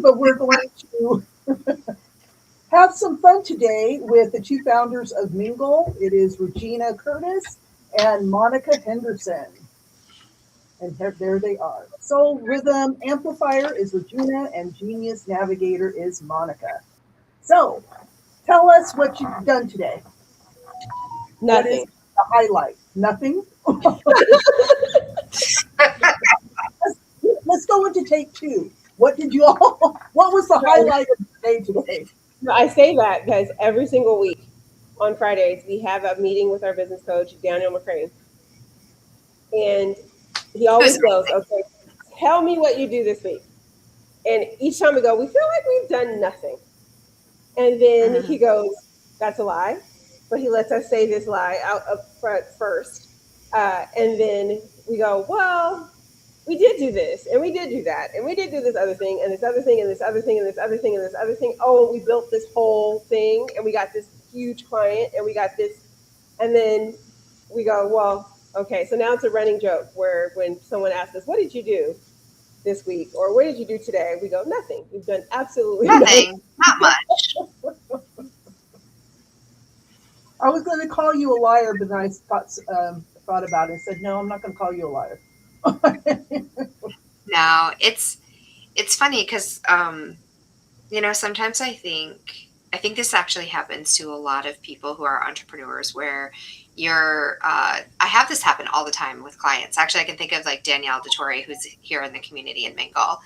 but we're going to have some fun today with the two founders of Mingle. It is Regina Curtis and Monica Henderson. And there they are. Soul Rhythm Amplifier is Regina, and Genius Navigator is Monica. So, tell us what you've done today. What is Nothing. the highlight? Nothing? Let's go into take two. What did you all, what was the highlight of the day today? No, I say that because every single week on Fridays we have a meeting with our business coach, Daniel McCrane, and he It was always goes, amazing. "Okay, tell me what you do this week." And each time we go, we feel like we've done nothing. And then he goes, "That's a lie," but he lets us say this lie out up front first, and then we go, "Well, we did do this, and we did do that, and we did do this other thing, and this other thing, and this other thing, and this other thing, and this other thing. Oh, we built this whole thing, and we got this huge client, and we got this." And then we go, "Well, okay." So now it's a running joke where when someone asks us, "What did you do this week?" or "What did you do today?" we go, "Nothing. We've done absolutely nothing." Nothing. Not much. I was going to call you a liar, but then I thought about it and said, no, I'm not going to call you a liar. No, it's funny because sometimes I think this actually happens to a lot of people who are entrepreneurs where I have this happen all the time with clients. Actually, I can think of like Danielle DeTore, who's here in the community in Mingle.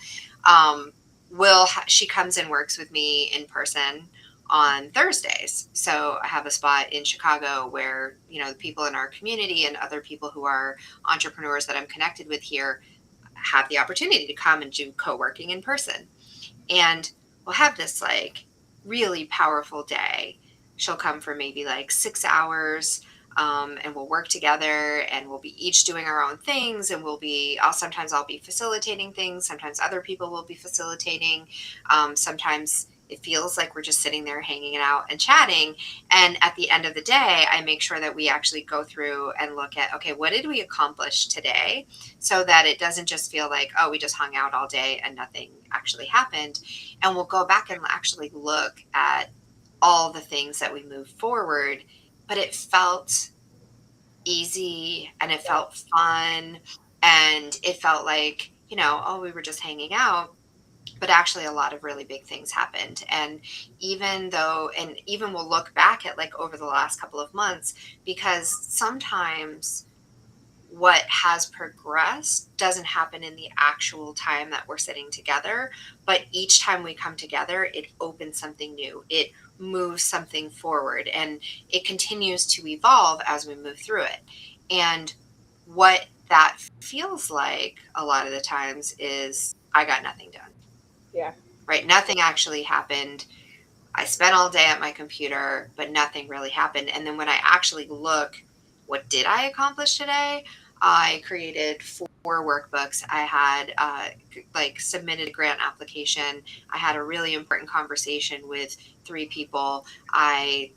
She comes and works with me in person on Thursdays. So I have a spot in Chicago where, the people in our community and other people who are entrepreneurs that I'm connected with here have the opportunity to come and do co-working in person. And we'll have this like really powerful day. She'll come for maybe like 6 hours, and we'll work together, and we'll be each doing our own things, and sometimes I'll be facilitating things. Sometimes other people will be facilitating. Sometimes it feels like we're just sitting there hanging out and chatting. And at the end of the day, I make sure that we actually go through and look at, okay, what did we accomplish today? So that it doesn't just feel like, oh, we just hung out all day and nothing actually happened. And we'll go back and actually look at all the things that we moved forward, but it felt easy and it felt fun, and it felt like, oh, we were just hanging out. But actually a lot of really big things happened. And even we'll look back at like over the last couple of months, because sometimes what has progressed doesn't happen in the actual time that we're sitting together, but each time we come together, it opens something new. It moves something forward, and it continues to evolve as we move through it. And what that feels like a lot of the times is I got nothing done. Yeah. Right? Nothing actually happened. I spent all day at my computer, but nothing really happened. And then when I actually look, what did I accomplish today? I created 4 workbooks. I had submitted a grant application. I had a really important conversation with 3 people. I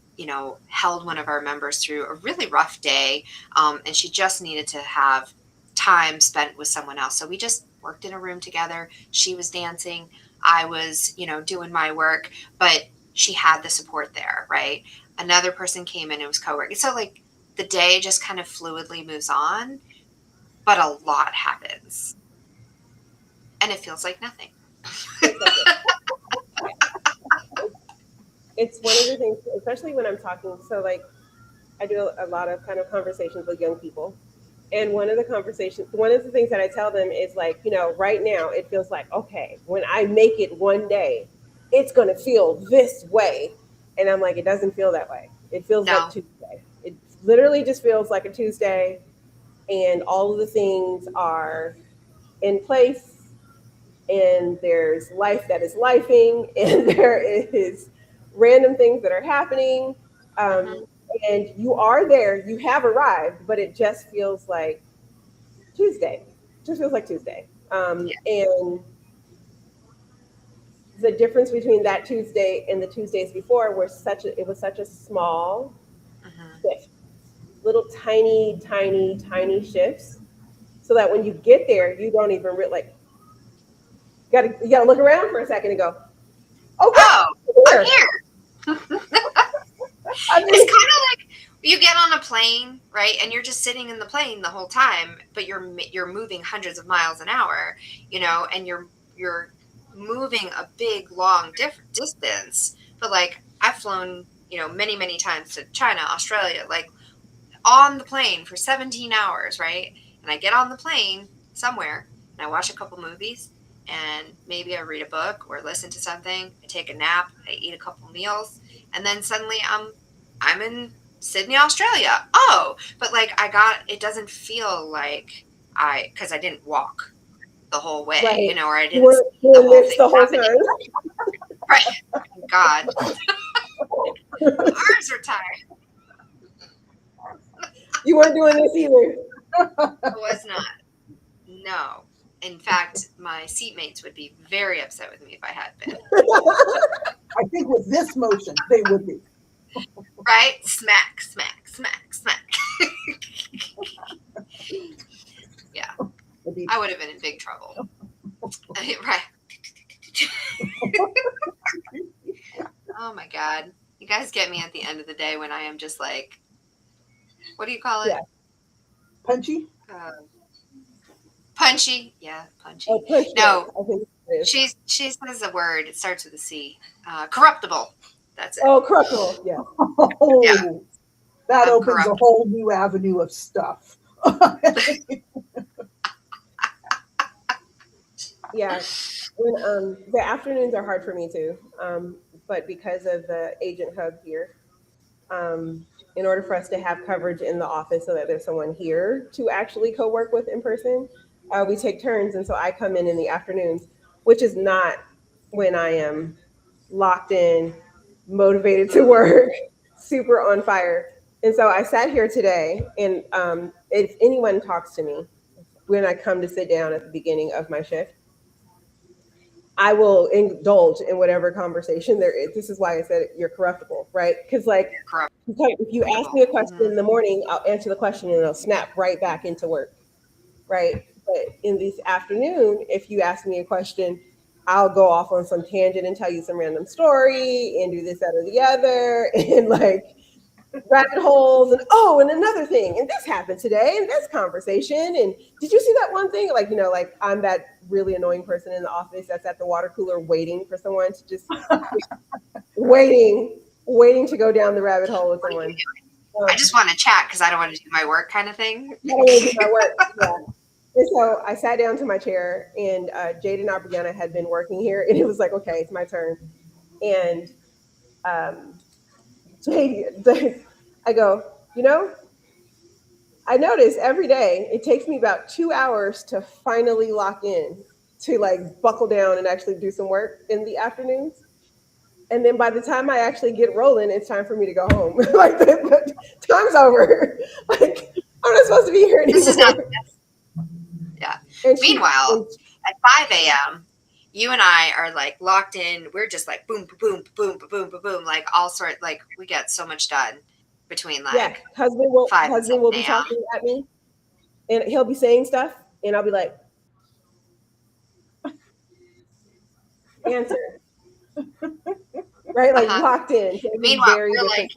held one of our members through a really rough day, and she just needed to have time spent with someone else. So we just worked in a room together. She was dancing. I was, doing my work, but she had the support there, right? Another person came in and was co-working. So like the day just kind of fluidly moves on, but a lot happens. And it feels like nothing. It's one of the things, especially when I'm talking. So, like, I do a lot of kind of conversations with young people. And one of the things that I tell them is like, right now it feels like, okay, when I make it one day, it's going to feel this way. And I'm like, it doesn't feel that way. It feels like No. Tuesday. It literally just feels like a Tuesday. And all of the things are in place, and there's life that is lifing, and there is random things that are happening. Mm-hmm. Um, and you are there, you have arrived, but it just feels like Tuesday. Just feels like Tuesday. Yeah. And the difference between that Tuesday and the Tuesdays before it was such a small Mm-hmm. shift, little tiny, tiny, tiny shifts, so that when you get there, you don't even like You gotta look around for a second and go, oh Oh, God, I'm here. here. I It's mean, kind of like you get on a plane, right? And you're just sitting in the plane the whole time, but you're moving hundreds of miles an hour, and you're moving a big long distance. But like I've flown, many many times to China, Australia, like on the plane for 17 hours, right? And I get on the plane somewhere and I watch a couple movies and maybe I read a book or listen to something. I take a nap, I eat a couple meals, and then suddenly I'm in Sydney, Australia. Oh, but like it doesn't feel like because I didn't walk the whole way, right. or I You didn't weren't see the doing whole this thing the whole happening. time. Right. God. Arms are tired. You weren't doing this either. I was not. No. In fact, my seatmates would be very upset with me if I had been. I think with this motion, they would be. Right? Smack, smack, smack, smack. Yeah. I would have been in big trouble. Right. Oh my God. You guys get me at the end of the day when I am just like, what do you call it? Yeah. Punchy? Punchy. Yeah, punchy. Oh, push No, I think it is. she says a word. It starts with a C. Corruptible. That's it. Oh, corruptible. Yeah. Oh, Yeah. that I'm opens a corrupt. whole new avenue of stuff. Yeah. When, the afternoons are hard for me too. But because of the agent hub here, in order for us to have coverage in the office so that there's someone here to actually co-work with in person, we take turns. And so I come in the afternoons, which is not when I am locked in, motivated to work, super on fire. And so I sat here today, and if anyone talks to me when I come to sit down at the beginning of my shift, I will indulge in whatever conversation there is. This is why I said you're corruptible, right? Because like Corrupt. if you ask me a question in the morning, I'll answer the question and it'll snap right back into work, right? But in this afternoon, if you ask me a question, I'll go off on some tangent and tell you some random story and do this, that, or the other, and like rabbit holes and another thing and this happened today and this conversation and did you see that one thing, like like I'm that really annoying person in the office that's at the water cooler waiting for someone to just waiting to go down the rabbit hole with someone. I just want to chat because I don't want to do my work kind of thing. I don't want to do my work. Yeah. And so I sat down to my chair and Jade and Abriana had been working here and it was like, okay, it's my turn. And Jade, I go, I notice every day it takes me about 2 hours to finally lock in, to like buckle down and actually do some work in the afternoons. And then by the time I actually get rolling, it's time for me to go home. Like the time's over. Like I'm not supposed to be here anymore. This is not. Yeah. Meanwhile, at 5 a.m., you and I are like locked in. We're just like boom, boom, boom, boom, boom, boom, boom, like all sort. Like we get so much done between like husband will 5 and 7 be talking at me, and he'll be saying stuff, and I'll be like, answer, right? Like locked in. So meanwhile, we're like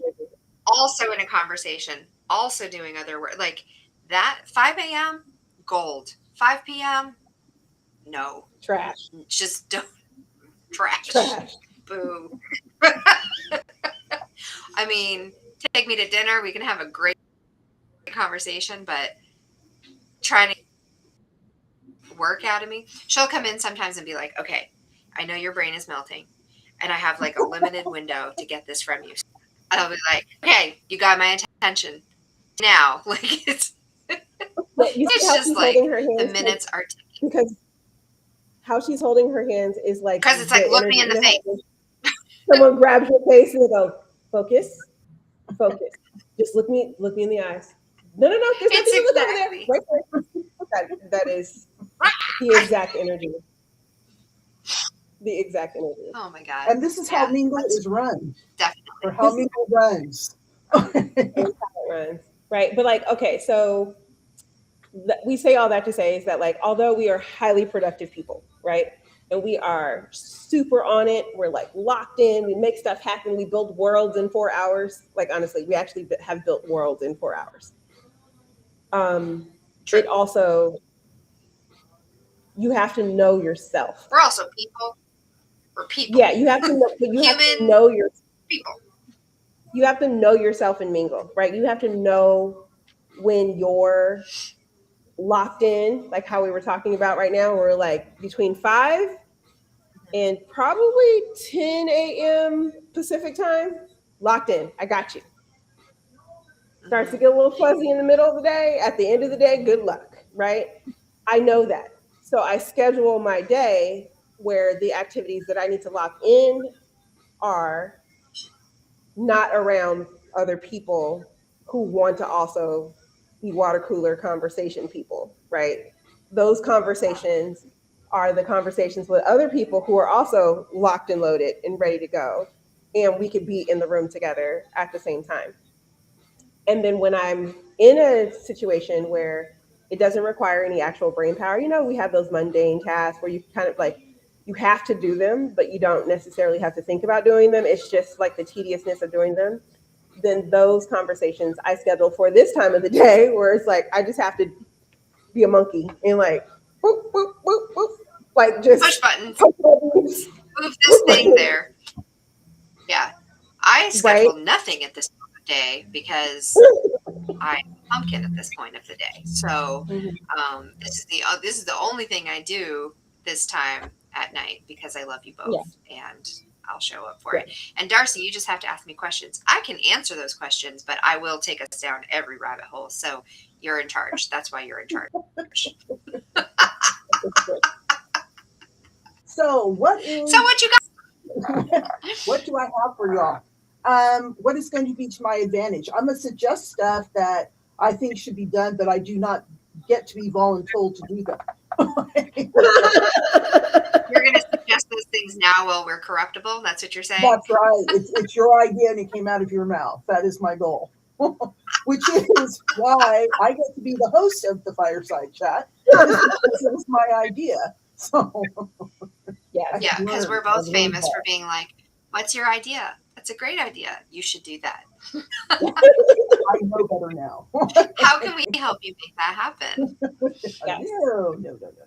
also in a conversation, also doing other work. Like that 5 a.m. gold, 5 p.m. no trash. Just don't trash. Boo. I mean, take me to dinner. We can have a great conversation, but trying to work out of me. She'll come in sometimes and be like, okay, I know your brain is melting and I have like a limited window to get this from you. I'll be like, okay, you got my attention now. Like it's just like the minutes are ticking. Because how she's holding her hands is like, because it's like, look me in the face. Someone grabs your face and they go, focus. Just look me in the eyes. No, there's nothing to look over there. Right there. That is the exact energy. The exact energy. Oh my God. And this is how Mingle is run. Definitely. Or how Mingle runs. Right. But like, okay, so we say all that to say is that like, although we are highly productive people, right? and we are super on it. We're like locked in. We make stuff happen. We build worlds in 4 hours. Like honestly, we actually have built worlds in 4 hours. True. It also, you have to know yourself. We're also people. We're people. Yeah, you have to know. You have to Human know your. people. You have to know yourself and mingle, right? You have to know when you're locked in, like how we were talking about right now. We're like between 5 and probably 10 a.m. Pacific time, locked in. I got you. Starts to Mm-hmm. get a little fuzzy in the middle of the day. At the end of the day, good luck, right? I know that. So I schedule my day where the activities that I need to lock in are not around other people who want to also be water cooler conversation people, right? Those conversations are the conversations with other people who are also locked and loaded and ready to go. And we could be in the room together at the same time. And then when I'm in a situation where it doesn't require any actual brain power, we have those mundane tasks where you kind of like, you have to do them, but you don't necessarily have to think about doing them. It's just like the tediousness of doing them. Then those conversations I schedule for this time of the day where it's like, I just have to be a monkey and like, whoop, whoop, whoop, whoop, like Push just buttons. right? Move this thing there. Yeah. I schedule nothing at this time of day because I'm a pumpkin at this point of the day. So this is the only thing I do this time at night because I love you Yeah, both and I'll show up for yeah. it. And Darcy, you just have to ask me questions. I can answer those questions, but I will take us down every rabbit hole. So you're in charge. That's why you're in charge. So what So is what you got? what do I have for y'all? What is going to be to my advantage? I'm gonna suggest stuff that I think should be done, but I do not get to be voluntold to do them. You're going to suggest those things now while we're corruptible? That's what you're saying? That's right. It's your idea and it came out of your mouth. That is my goal. Which is why I get to be the host of the fireside chat. Because it was my idea. So Yes. Yeah, because we're both I've learned famous that. for being like, what's your idea? That's a great idea. You should do that. I know better now. How can we help you make that happen? Yes. No.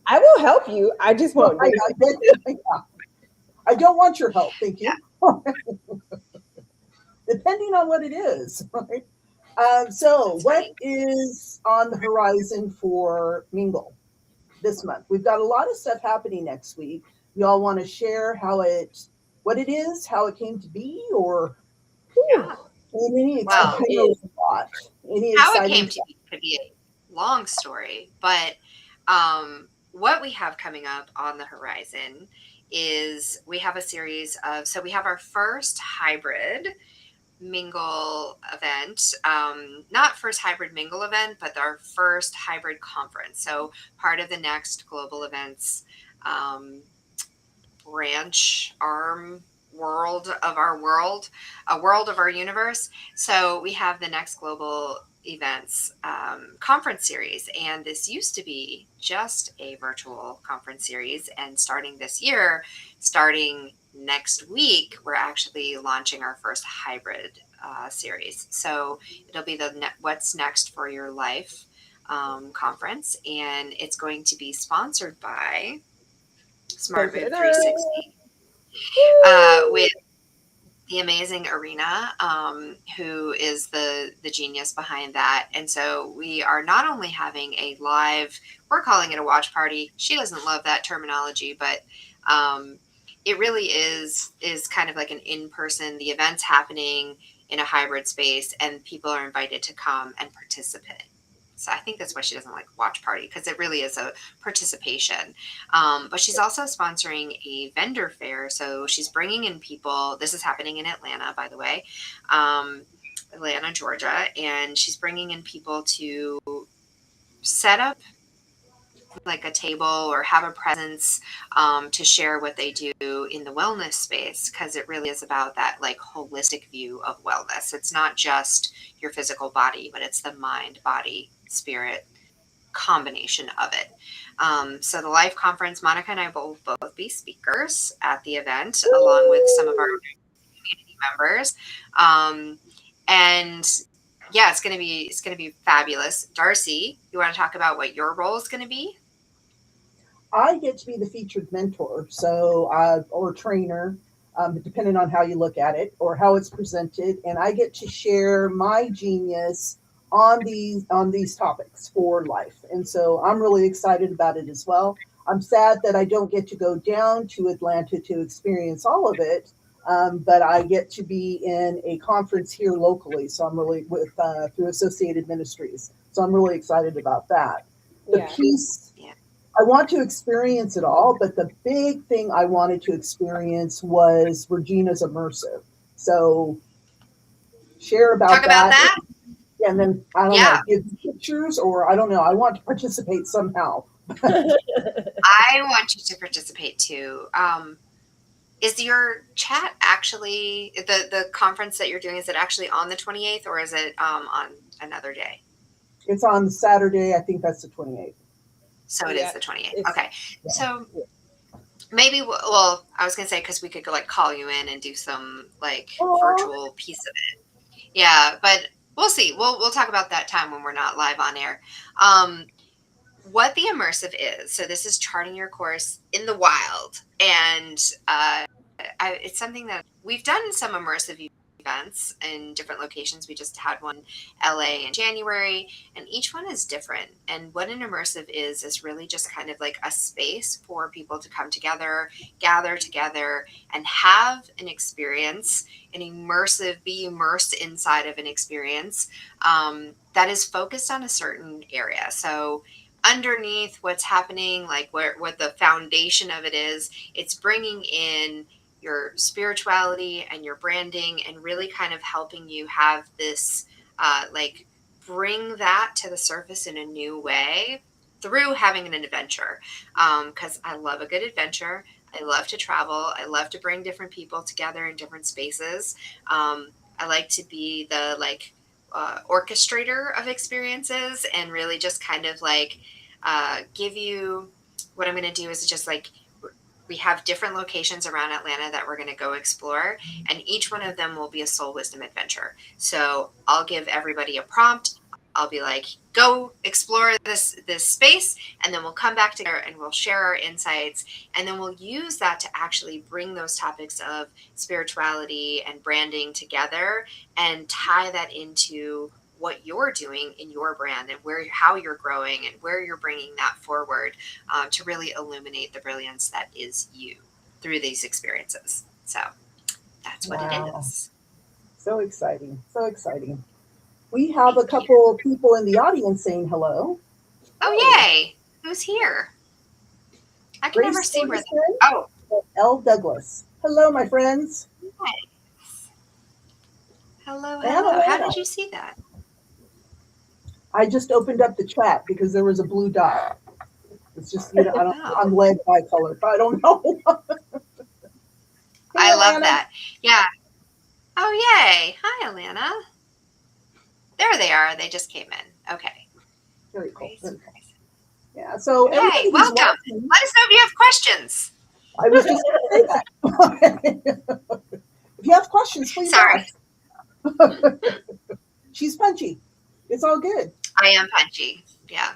I will help you. I just won't do it. I don't want your help. Thank you. Yeah. Depending on what it is. Right? So, That's what funny. is on the horizon for Mingle this month? We've got a lot of stuff happening next week. Y'all want to share what it is, how it came to be, or Yeah. any Well, I know it's a lot. Any how it exciting came to stuff? be could be a long story, but what we have coming up on the horizon is we have a series of, so we have our first hybrid mingle event, not first hybrid mingle event, but our first hybrid conference. So part of the next global events branch arm world of our world, a world of our universe. So we have the next global events conference series, and this used to be just a virtual conference series, and starting this year, starting next week, we're actually launching our first hybrid series. So it'll be the What's Next for Your Life conference, and it's going to be sponsored by Smart Move 360 with the amazing Arena, who is the genius behind that. And so we are not only having a live, we're calling it a watch party. She doesn't love that terminology, but it really is kind of like an in-person, the event's happening in a hybrid space and people are invited to come and participate. So I think that's why she doesn't like watch party, because it really is a participation. But she's also sponsoring a vendor fair. So she's bringing in people. This is happening in Atlanta, by the way, Atlanta, Georgia. And she's bringing in people to set up like a table or have a presence to share what they do in the wellness space, because it really is about that like holistic view of wellness. It's not just your physical body, but it's the mind, body, spirit combination of it. So the live conference, Monica and I will both be speakers at the event, along with some of our community members. And yeah, it's gonna be fabulous. Darcy, you want to talk about what your role is gonna be? I get to be the featured mentor, so or trainer, depending on how you look at it or how it's presented, and I get to share my genius on these topics for life, and so I'm really excited about it as well. I'm sad that I don't get to go down to Atlanta to experience all of it, but I get to be in a conference here locally, so I'm really with through Associated Ministries, so I'm really excited about that. The Yeah. piece Yeah. I want to experience it all, but the big thing I wanted to experience was Regina's immersive. So share Talk about about that. that. And then, I don't Yeah. know, give pictures or I don't know. I want to participate somehow. I want you to participate too. Is your chat actually the conference that you're doing? Is it actually on the 28th, or is it on another day? It's on Saturday. I think that's the 28th. So it Yeah. is the 28th. It's- Okay. Yeah. So maybe well, I was gonna say because we could go like call you in and do some like Aw. virtual piece of it. Yeah, but we'll see. We'll talk about that time when we're not live on air. What the immersive is. So this is charting your course in the wild, and it's something that we've done some immersive events in different locations. We just had one in LA in January, and each one is different. And what an immersive is really just kind of like a space for people to come together, gather together, and have an experience, be immersed inside of an experience that is focused on a certain area. So underneath what's happening, like what the foundation of it is, it's bringing in your spirituality and your branding and really kind of helping you have this like bring that to the surface in a new way through having an adventure, because I love a good adventure. I love to travel. I love to bring different people together in different spaces. I like to be the orchestrator of experiences and really just kind of like give you what I'm going to do is just like we have different locations around Atlanta that we're going to go explore, and each one of them will be a soul wisdom adventure. So I'll give everybody a prompt. I'll be like, go explore this space, and then we'll come back together and we'll share our insights, and then we'll use that to actually bring those topics of spirituality and branding together and tie that into what you're doing in your brand and how you're growing and where you're bringing that forward, to really illuminate the brilliance that is you through these experiences. So that's what it is. So exciting. So exciting. We have a couple of people in the audience saying hello. Oh, yay. Who's here? I can never see where. Oh, L. Douglas. Hello, my friends. nice. Hello. Hello. How did you see that? I just opened up the chat because there was a blue dot. It's just, I'm led by color. I don't know. I love that. Yeah. Oh, yay. Hi, Alana. There they are. They just came in. Okay. Very cool. Very cool. Yeah. So yay, welcome. Watching, let us know if you have questions. I was just going to say that. If you have questions, please ask. She's punchy. It's all good. I am punchy. Yeah.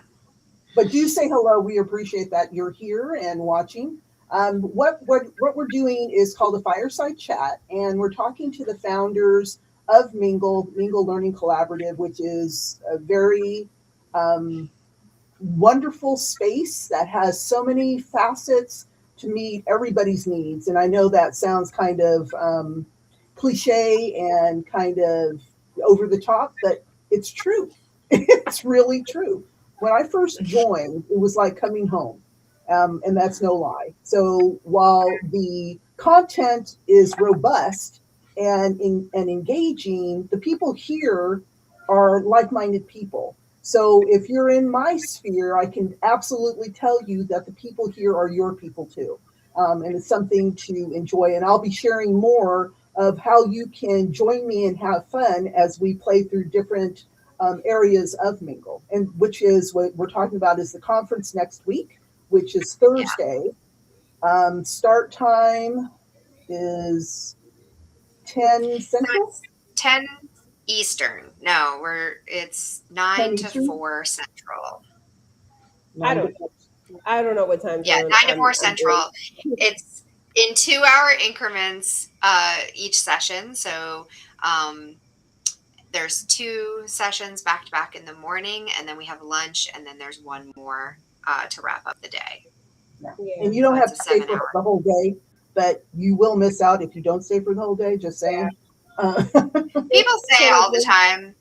But do say hello. We appreciate that you're here and watching. What we're doing is called a fireside chat, and we're talking to the founders of Mingle Learning Collaborative, which is a very wonderful space that has so many facets to meet everybody's needs. And I know that sounds kind of cliche and kind of over the top, but it's true. It's really true. When I first joined, it was like coming home, and that's no lie. So while the content is robust and engaging, the people here are like-minded people. So if you're in my sphere, I can absolutely tell you that the people here are your people too. And it's something to enjoy. And I'll be sharing more of how you can join me and have fun as we play through different areas of Mingle, and which is what we're talking about is the conference next week, which is Thursday. Start time is 10 So Central, it's 10 Eastern. No, it's 10 9 to Eastern, 4 Central. I 9 to don't 4. I don't know what time Yeah, zone 9 to 4 I'm in. Central. It's in 2-hour increments each session. So um, there's 2 sessions back to back in the morning, and then we have lunch, and then there's one more to wrap up the day. Yeah. Yeah. And you So don't it's have a to stay 7 for hour. the whole day, but you will miss out if you don't stay for the whole day, just saying. People say So like all the time,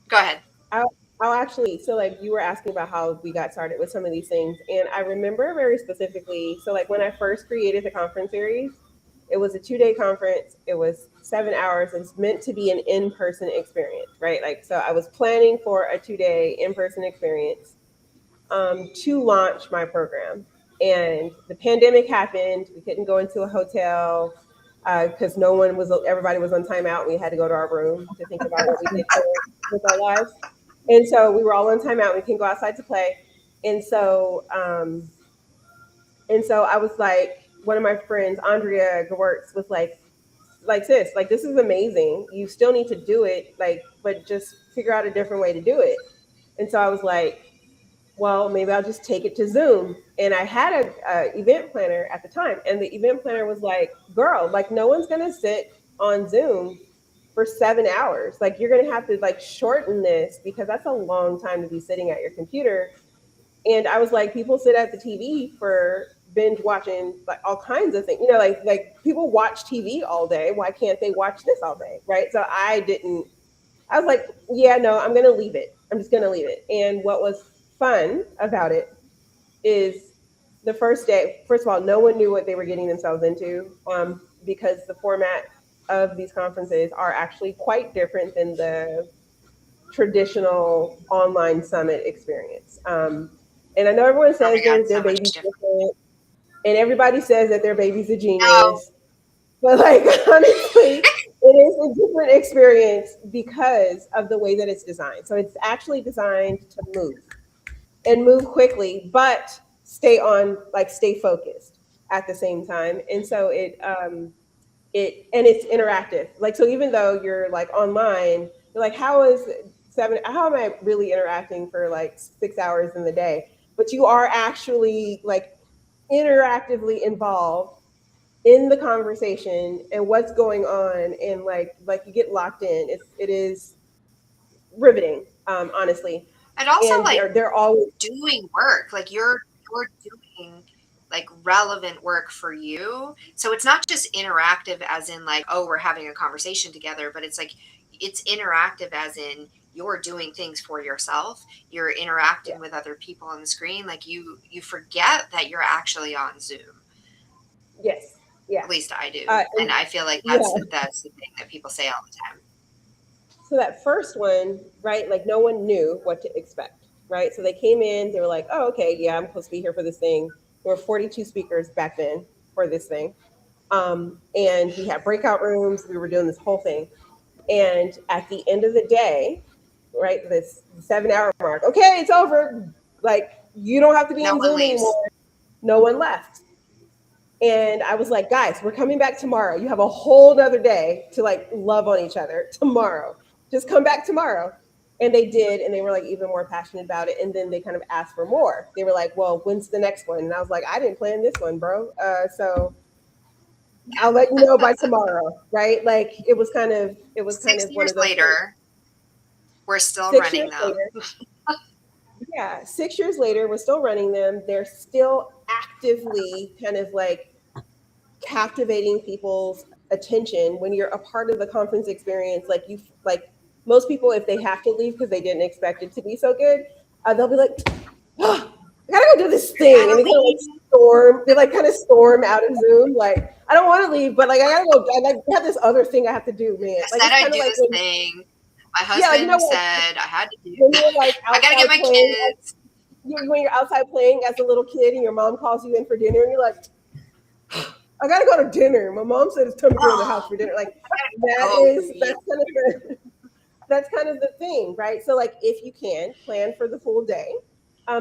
go ahead. I'll actually, so like you were asking about how we got started with some of these things. And I remember very specifically, so like when I first created the conference series, it was a 2-day conference. It was 7 hours. It's meant to be an in-person experience, right? Like, so I was planning for a 2-day in-person experience to launch my program. And the pandemic happened. We couldn't go into a hotel because everybody was on timeout. We had to go to our room to think about what we did with our lives. And so we were all on timeout. We can go outside to play. And so, um, and so I was like, one of my friends, Andrea Gewurtz, was like sis, like this is amazing. You still need to do it, like, but just figure out a different way to do it. And so I was like, well, maybe I'll just take it to Zoom. And I had a event planner at the time, and the event planner was like, "Girl, like no one's gonna sit on Zoom for 7 hours. Like you're gonna have to like shorten this because that's a long time to be sitting at your computer." And I was like, people sit at the TV for binge watching like all kinds of things. You know, like people watch TV all day. Why can't they watch this all day? Right. So I didn't I was like, yeah, no, I'm going to leave it. I'm just going to leave it. And what was fun about it is the first day, first of all, no one knew what they were getting themselves into because the format of these conferences are actually quite different than the traditional online summit experience. And I know everyone Oh my says God, their so much baby's different. different, and everybody says that their baby's a No, genius. But like honestly, it is a different experience because of the way that it's designed. So it's actually designed to move and move quickly, but stay focused at the same time. And so it's interactive. Like so even though you're like online, you're like, how am I really interacting for like 6 hours in the day? But you are actually like interactively involved in the conversation and what's going on, and like you get locked in. It is riveting, honestly. and also And like they're always doing work, like you're doing like relevant work for you, so it's not just interactive as in like, oh, we're having a conversation together, but it's like it's interactive as in you're doing things for yourself, you're yeah, interacting with other people on the screen, like you forget that you're actually on Zoom. yes, yeah, At least I do, and and I feel like yeah. that's the thing that people say all the time. So that first one, right? Like no one knew what to expect, right? So they came in, they were like, "Oh, okay, yeah, I'm supposed to be here for this thing." There were 42 speakers back then for this thing, and we had breakout rooms. We were doing this whole thing, and at the end of the day, right, this 7 hour mark, okay, it's over. Like you don't have to be No on one Zoom leaves. anymore. No one left. And I was like, guys, we're coming back tomorrow. You have a whole nother day to like love on each other tomorrow. Just come back tomorrow. And they did, and they were like even more passionate about it. And then they kind of asked for more. They were like, well, when's the next one? And I was like, I didn't plan this one, bro. So I'll let you know by tomorrow, right? Like it was kind of Six one years of those things. later, we're still 6 years running them. later, yeah, 6 years later, we're still running them. They're still actively kind of like captivating people's attention when you're a part of the conference experience. Like most people, if they have to leave because they didn't expect it to be so good, they'll be like, oh, I gotta go do this I thing, and gotta they kind of like leave. storm. They like kind of storm out of Zoom. Like I don't want to leave, but like I gotta go. I like have this other thing I have to do, man. I Like said it's I'd kind of do like this when, thing. My yeah, like you know husband what, said I had to do. when you're like I gotta get outside my playing, kids. when you're outside playing as a little kid, and your mom calls you in for dinner, and you're like, I gotta go to dinner. My mom said it's time to go to the house Oh, for dinner. Like I gotta go. that's kind of the that's kind of the thing, right? So, like, if you can plan for the full day,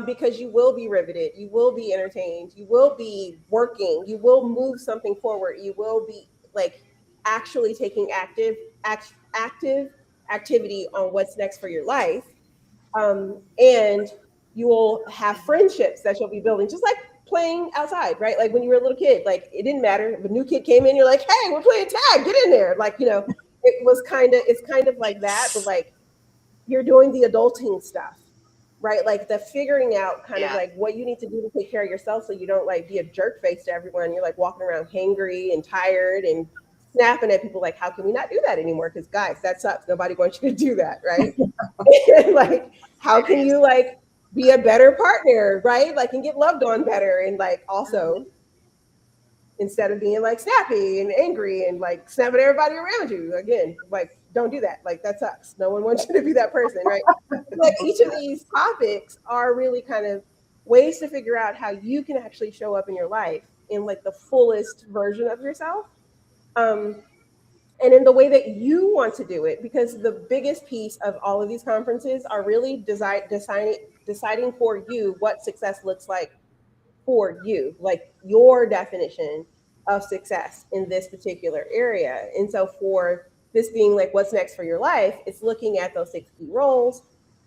because you will be riveted, you will be entertained, you will be working, you will move something forward, you will be like actually taking active activity on what's next for your life, and you will have friendships that you'll be building, just like playing outside, right? Like when you were a little kid, like it didn't matter if a new kid came in, you're like, hey, we're playing tag, get in there, like, it's kind of like that, but like you're doing the adulting stuff, right? Like the figuring out kind of Yeah. like what you need to do to take care of yourself so you don't like be a jerk face to everyone. You're like walking around hangry and tired and snapping at people like, how can we not do that anymore? Because guys, that sucks. Nobody wants you to do that, right? And like, how can you Seriously. like be a better partner, right? Like and get loved on better and like also instead of being like snappy and angry and like snapping at everybody around you. Again, like don't do that. Like that sucks. No one wants you to be that person, right? Like each of these topics are really kind of ways to figure out how you can actually show up in your life in like the fullest version of yourself. Um, and in the way that you want to do it, because the biggest piece of all of these conferences are really deciding for you what success looks like for you, like your definition of success in this particular area. And so for this being like what's next for your life, it's looking at those 6 key roles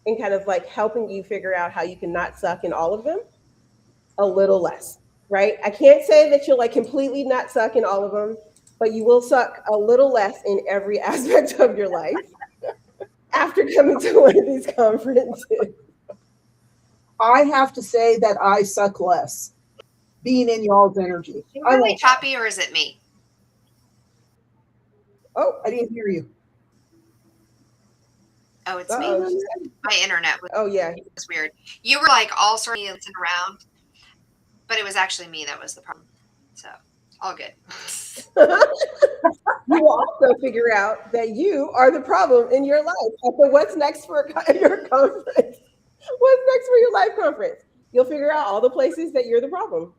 and kind of like helping you figure out how you can not suck in all of them a little less, right? I can't say that you'll like completely not suck in all of them, but you will suck a little less in every aspect of your life after coming to one of these conferences. I have to say that I suck less being in y'all's energy. Is she I really won't. choppy or is it me? Oh, I didn't hear you. Oh, it's me. uh-oh. My internet was Oh, yeah. weird. You were like all sort of dancing around, but it was actually me that was the problem. So all good. You will also figure out that you are the problem in your life. So what's next for your conference? What's next for your life conference? You'll figure out all the places that you're the problem.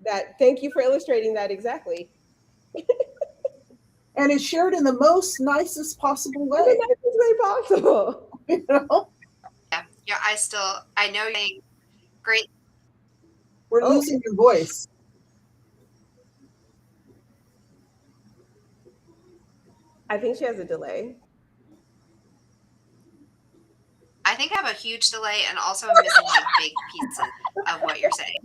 That thank you for illustrating that exactly. And it's shared in the most nicest possible In way. the nicest way possible. You know, Yeah. I know you're saying great. we're Oh, losing your voice. I think she has a delay. I think I have a huge delay and also I'm missing like big pieces of what you're saying.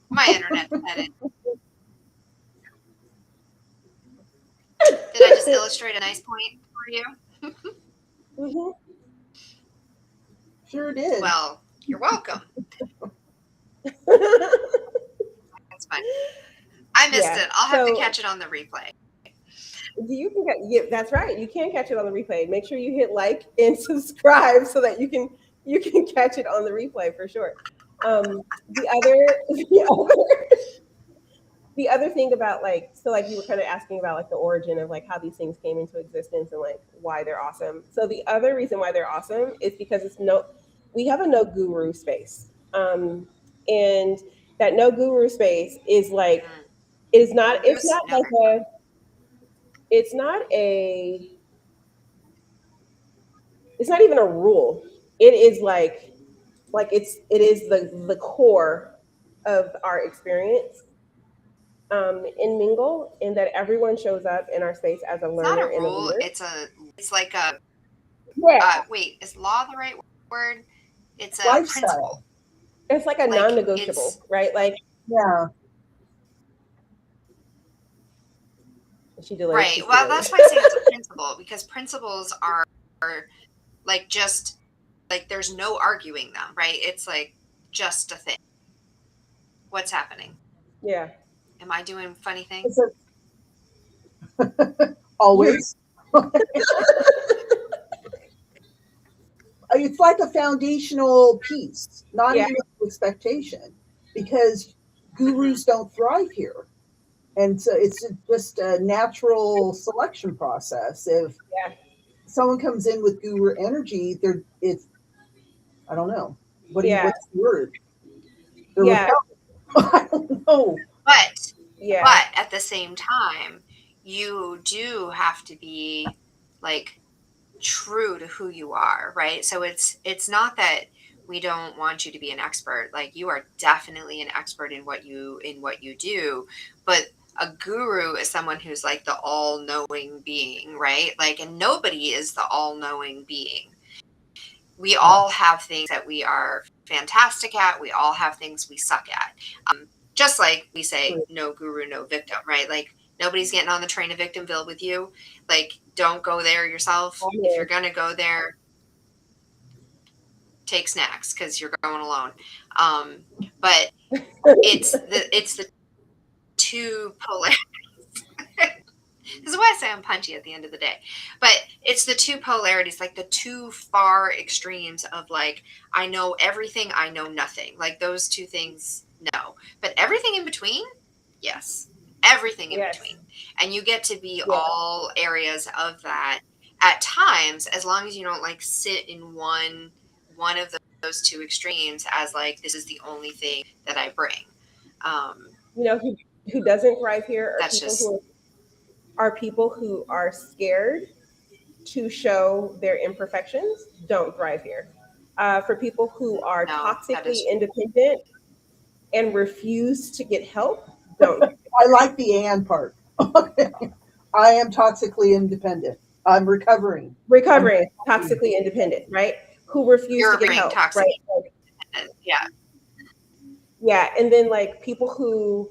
My internet's headed. Did I just illustrate a nice point for you? Mhm. Sure did. Well, you're welcome. That's fine. I missed Yeah. it. I'll have to So catch it on the replay. you can yeah, that's right. You can catch it on the replay. Make sure you hit like and subscribe so that you can catch it on the replay for sure. The other the other thing about like so like you were kind of asking about like the origin of like how these things came into existence and like why they're awesome. So the other reason why they're awesome is because we have a no guru space. And that no guru space is like it's Gurus? not No. like a it's not a it's not even a rule. It is like it is the core of our experience in Mingle, in that everyone shows up in our space as a It's not learner a and a rule. leader. It's like a Yeah, wait, is law the right word? It's a Lifestyle. principle. it's like a Like it's non-negotiable, right? Like Yeah. she delayed. right. She's Well, delayed. that's why I say it's a principle because principles are like just like there's no arguing them, right? It's like just a thing. What's happening? Yeah, Am I doing funny It's things? always. It's like a foundational piece, not yeah, even expectation, because Mm-hmm. gurus don't thrive here. And so it's just a natural selection process. If yeah. someone comes in with guru energy, it's I don't know. Yeah. What's the word? They're Yeah. repellent. I don't know. But Yeah. but at the same time, you do have to be like true to who you are, right? So it's not that we don't want you to be an expert. Like you are definitely an expert in what you do, but a guru is someone who's like the all-knowing being, right? Like, and nobody is the all-knowing being. We all have things that we are fantastic at. We all have things we suck at. Just like we say, no guru, no victim, right? Like nobody's getting on the train to Victimville with you. Like, don't go there yourself. If you're gonna go there, take snacks because you're going alone. But it's the two polar. This is why I say I'm punchy at the end of the day. But it's the two polarities, like the two far extremes of like, I know everything, I know nothing. Like those two things, no. But everything in between, yes. Everything in Yes. between. And you get to be Yeah. all areas of that at times, as long as you don't like sit in one of those two extremes as like, this is the only thing that I bring. You know who doesn't thrive here That's just are people who are scared to show their imperfections. Don't thrive here. For people who are no, that toxically is independent and refuse to get help, don't. I like the and part. I am toxically independent. I'm recovering. I'm Recovering toxically independent, right? Who refuse to you're get being help, toxic. right? Like, Yeah. yeah, and then like people who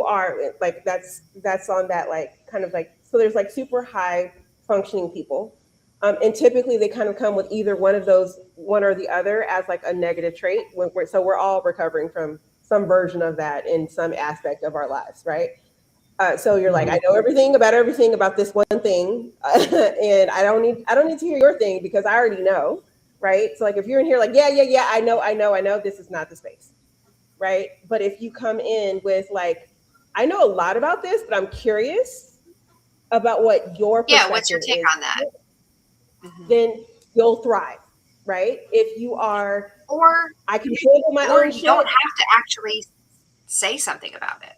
are like that's on that like kind of like so there's like super high functioning people, and typically they kind of come with either one of those, one or the other, as like a negative trait. So we're all recovering from some version of that in some aspect of our lives, right? So you're like, I know everything about this one thing, and I don't need to hear your thing because I already know, right? So like if you're in here like, yeah, I know, this is not the space, right? But if you come in with like, I know a lot about this, but I'm curious about what your Yeah. What's your perspective take is, on that? Mm-hmm. then you'll thrive, right? If you are, Or I can handle my or own you don't shit, have to actually say something about it.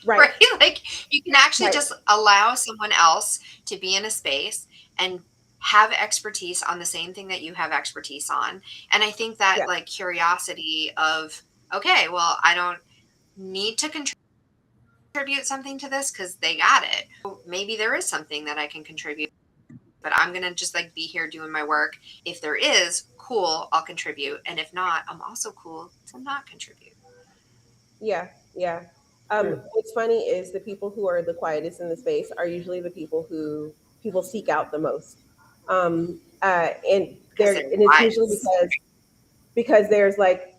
right? Right? Like you can actually Right. just allow someone else to be in a space and have expertise on the same thing that you have expertise on. And I think that Yeah. like curiosity of, okay, well, I don't need to contribute something to this because they got it. Maybe there is something that I can contribute, but I'm going to just like be here doing my work. If there is, cool, I'll contribute. And if not, I'm also cool to not contribute. Yeah. Yeah. What's funny is the people who are the quietest in the space are usually the people who people seek out the most. And Because they're it's usually wise. because there's like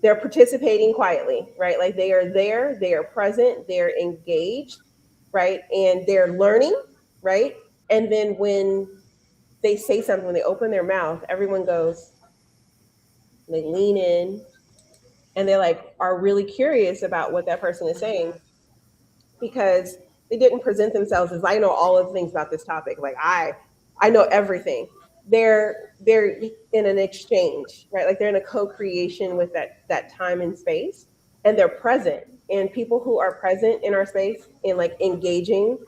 they're participating quietly, right? Like they are there, they are present, they're engaged, right? And they're learning, right? And then when they say something, when they open their mouth, everyone goes, they lean in and they like are really curious about what that person is saying Mm-hmm. because they didn't present themselves as I know all of the things about this topic. Like I know everything. They're in an exchange, right? Like they're in a co-creation with that time and space, and they're present. And people who are present in our space and like engaging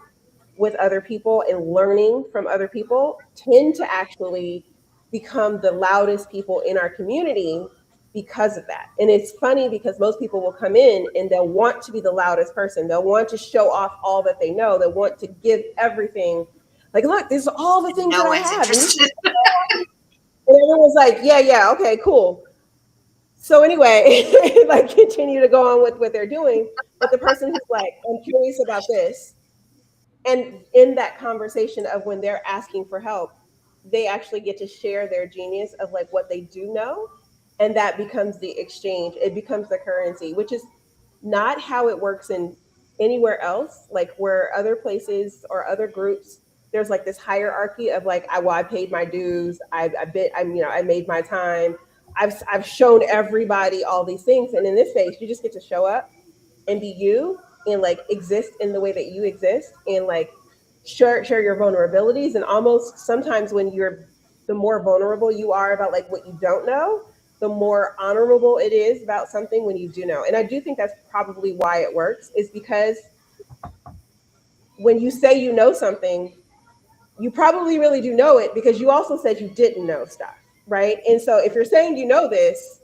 with other people and learning from other people tend to actually become the loudest people in our community because of that. And it's funny because most people will come in and they'll want to be the loudest person. They'll want to show off all that they know. They want to give everything. Like, look, this is all the And things that no I one's have. And interested. everyone's like, yeah, okay, cool. So anyway, like continue to go on with what they're doing. But the person who's like, I'm curious about this, and in that conversation of when they're asking for help, they actually get to share their genius of like what they do know, and that becomes the exchange. It becomes the currency, which is not how it works in anywhere else, like where other places or other groups there's like this hierarchy of like I paid my dues, I made my time, I've shown everybody all these things. And in this space you just get to show up and be you and like exist in the way that you exist and like share your vulnerabilities. And almost sometimes when you're the more vulnerable you are about like what you don't know, the more honorable it is about something when you do know. And I do think that's probably why it works, is because when you say you know something, you probably really do know it because you also said you didn't know stuff, right? And so if you're saying you know this,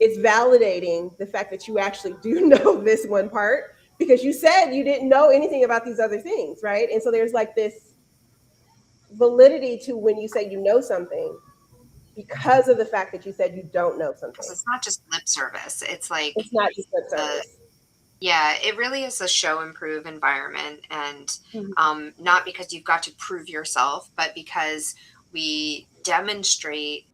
it's validating the fact that you actually do know this one part because you said you didn't know anything about these other things, right? And so there's like this validity to when you say you know something because of the fact that you said you don't know Because something. it's not just lip service. It's like It's not just lip the service. yeah, it really is a show and prove environment, and Mhm. not because you've got to prove yourself, but because we demonstrate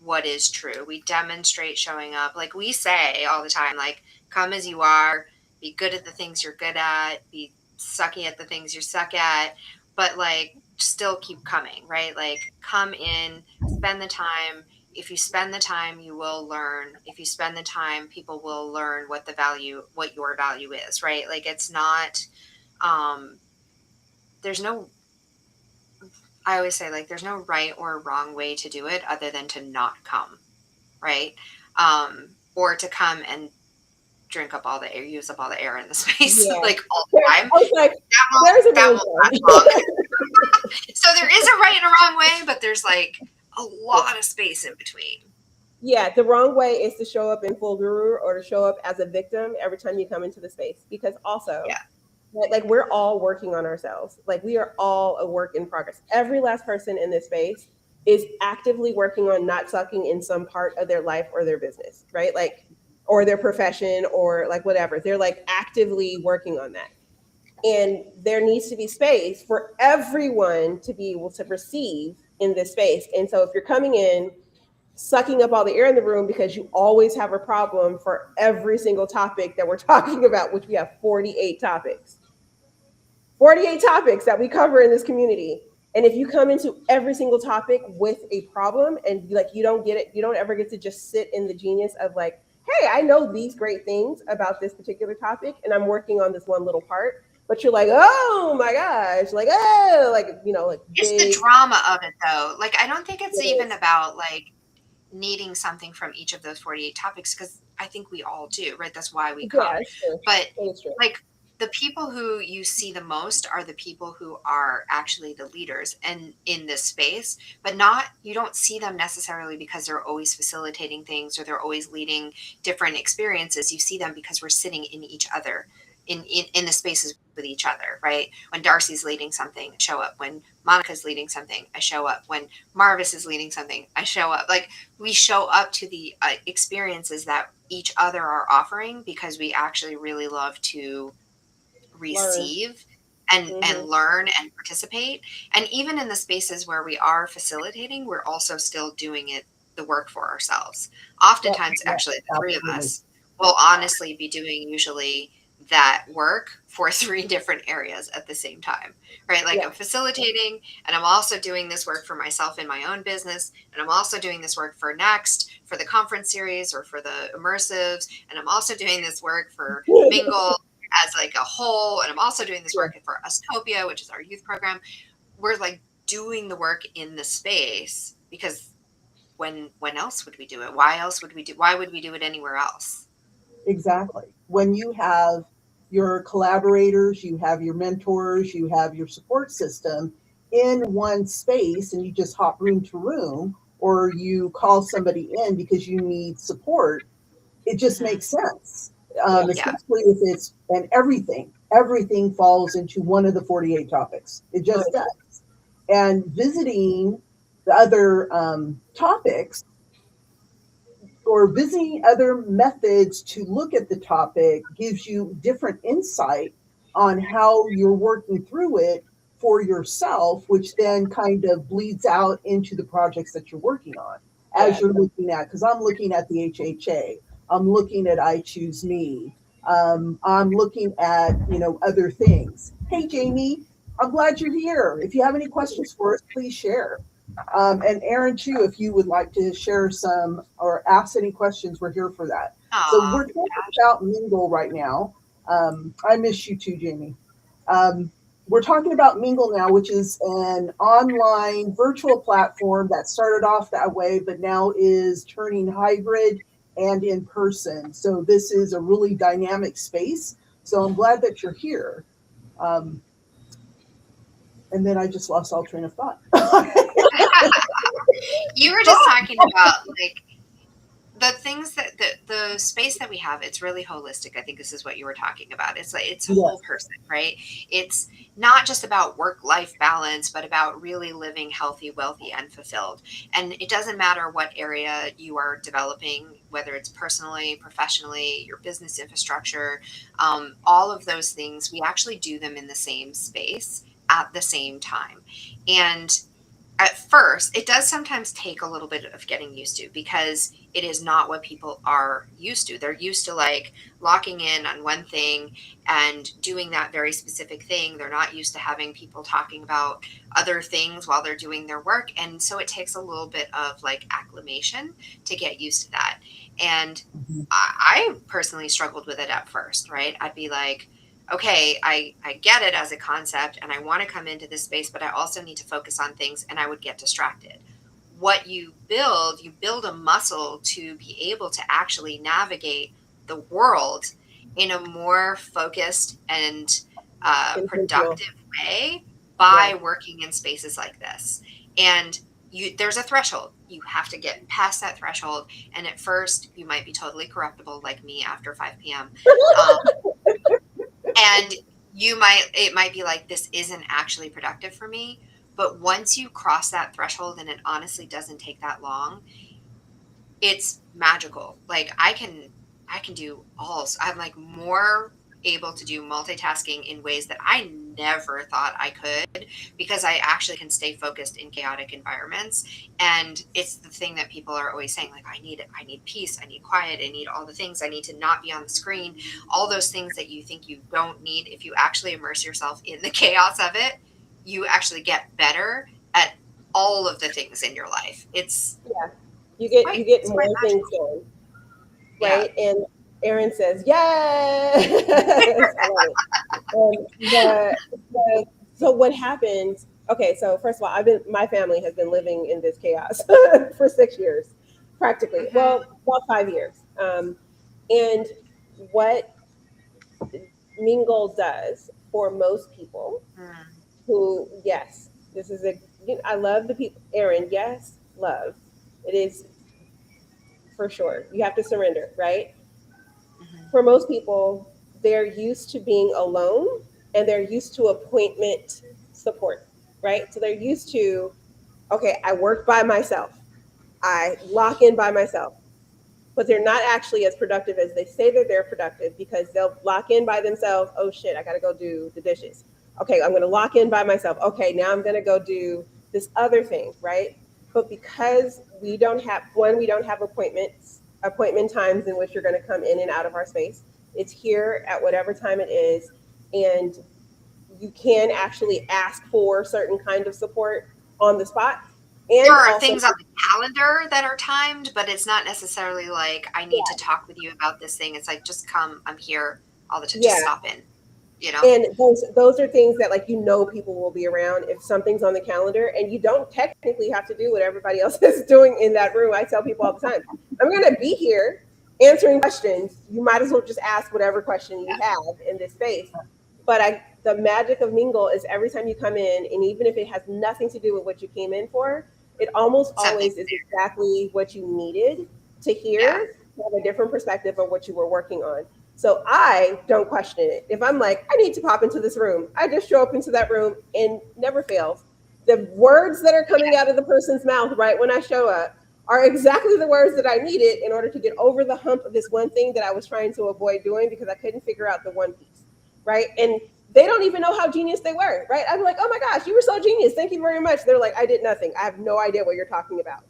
what is true. We demonstrate showing up. Like we say all the time, like, come as you are, be good at the things you're good at, be sucky at the things you suck at, but like still keep coming, right? Like come in, spend the time. If you spend the time, you will learn. If you spend the time, people will learn what your value is, right? Like it's not, um, there's no, I always say like, there's no right or wrong way to do it other than to not come, right? Or to come and drink up all the air, use up all the air in the space Yeah. like all the There, time. I was like, there's a That range won't last long. there. So there is a right and a wrong way, but there's like a Yeah. lot of space in between. Yeah, the wrong way is to show up in full guru or to show up as a victim every time you come into the space. Because also, Yeah. like we're all working on ourselves. Like we are all a work in progress. Every last person in this space is actively working on not sucking in some part of their life or their business, right? Like, or their profession or like whatever. They're like actively working on that. And there needs to be space for everyone to be able to receive in this space. And so if you're coming in sucking up all the air in the room because you always have a problem for every single topic that we're talking about, which we have 48 topics. 48 topics that we cover in this community. And if you come into every single topic with a problem and like you don't get it, you don't ever get to just sit in the genius of like, hey, I know these great things about this particular topic and I'm working on this one little part. But you're like, oh my gosh, like, oh, like, like It's the big. drama of it though. Like I don't think it's It even is. about like needing something from each of those 48 topics because I think we all do, right? That's why we Yeah, come. it's true. But It is true. like the people who you see the most are the people who are actually the leaders and in this space, but not you don't see them necessarily because they're always facilitating things or they're always leading different experiences. You see them because we're sitting in each other in the spaces with each other, right? When Darcy's leading something, I show up. When Monica's leading something, I show up. When Marvis is leading something, I show up. Like we show up to the experiences that each other are offering because we actually really love to Learn. receive and Hmm. learn and participate. And even in the spaces where we are facilitating, we're also still doing it the work for ourselves. Yep. Oftentimes Yeah, actually the three of absolutely. us will honestly be doing usually that work for three different areas at the same time, right? Like Yeah. I'm facilitating and I'm also doing this work for myself in my own business. And I'm also doing this work for Next, for the conference series or for the immersives. And I'm also doing this work for Mingle as like a whole. And I'm also doing this Yeah. work for Ustopia, which is our youth program. We're like doing the work in the space because when else would we do it? Why would we do it anywhere else? Exactly. When you have your collaborators, you have your mentors, you have your support system in one space and you just hop room to room, or you call somebody in because you need support, it just Mm-hmm. makes sense. Yeah. Yeah. Especially if it's, and everything falls into one of the 48 topics. It just Honestly. does. And visiting the other topics or visiting other methods to look at the topic gives you different insight on how you're working through it for yourself, which then kind of bleeds out into the projects that you're working on as Yeah. you're looking at, because I'm looking at the HHA, I'm looking at I Choose Me, I'm looking at, other things. Hey, Jamie, I'm glad you're here. If you have any questions for us, please share. And Aaron, too, if you would like to share some or ask any questions, we're here for that. So Aw. we're talking about Mingle right now. I miss you too, Jamie. Um, we're talking about Mingle now, which is an online virtual platform that started off that way, but now is turning hybrid and in person. So this is a really dynamic space. So I'm glad that you're here. Um, and then I just lost all train of thought. You were just talking about like the things that the space that we have, it's really holistic. I think this is what you were talking about. It's like it's a whole Yes. person, right? It's not just about work life balance, but about really living healthy, wealthy, and fulfilled. And it doesn't matter what area you are developing, whether it's personally, professionally, your business infrastructure, all of those things, we actually do them in the same space at the same time. And at first, it does sometimes take a little bit of getting used to because it is not what people are used to. They're used to like locking in on one thing and doing that very specific thing. They're not used to having people talking about other things while they're doing their work. And so it takes a little bit of like acclimation to get used to that. And Mhm. I personally struggled with it at first, right? I'd be like, okay, I get it as a concept and I want to come into this space, but I also need to focus on things and I would get distracted. What you build a muscle to be able to actually navigate the world in a more focused and Intentional. productive way Yeah. by working in spaces like this. And there's a threshold. You have to get past that threshold. And at first, you might be totally corruptible like me after 5 p.m. Um, and it might be like this isn't actually productive for me, but once you cross that threshold, and it honestly doesn't take that long, it's magical. Like I can do all. I'm like more able to do multitasking in ways that I never thought I could because I actually can stay focused in chaotic environments. And it's the thing that people are always saying, like, I need peace, I need quiet, I need all the things, I need to not be on the screen, all those things that you think you don't need. If you actually immerse yourself in the chaos of it, you actually get better at all of the things in your life. Yeah. You get It's quite more things magical. done, Yeah. right? And Erin says, yes. I love it. The so what happens? Okay, so first of all, my family has been living in this chaos for 6 years, practically. Hmm. Well, about 5 years. And what Mingle does for most people Mm. who, yes, this is I love the people. Erin, yes, love. It is for sure. You have to surrender, right? For Hmm. most people, they're used to being alone and they're used to appointment support, right? So they're used to, okay, I work by myself, I lock in by myself, but they're not actually as productive as they say that they're productive because they'll lock in by themselves. Oh shit, I gotta go do the dishes. Okay, I'm gonna lock in by myself. Okay, now I'm gonna go do this other thing, right? But because we don't have appointment times in which you're gonna come in and out of our space. It's here at whatever time it is, and you can actually ask for certain kind of support on the spot, There and are also, things on the calendar that are timed, but it's not necessarily like I need to yeah, talk with you about this thing. It's like just come, I'm here all the time. Just yeah. stop in, you know? And those are things that, like, people will be around if something's on the calendar, and you don't technically have to do what everybody else is doing in that room. I tell people all the time, I'm going to be here answering questions. You might as well just ask whatever question you Yeah. have in this space. But the magic of Mingle is every time you come in, and even if it has nothing to do with what you came in for, it almost Something always is there. exactly what you needed to Yeah. hear, to have a different perspective of what you were working on. So I don't question it. If I'm like, I need to pop into this room, I just show up into that room and never fails. The words that are coming out of the person's mouth right when I show up are exactly the words that I needed in order to get over the hump of this one thing that I was trying to avoid doing because I couldn't figure out the one piece. Right. And they don't even know how genius they were. Right. I'm like, oh my gosh, you were so genius. Thank you very much. They're like, I did nothing. I have no idea what you're talking about.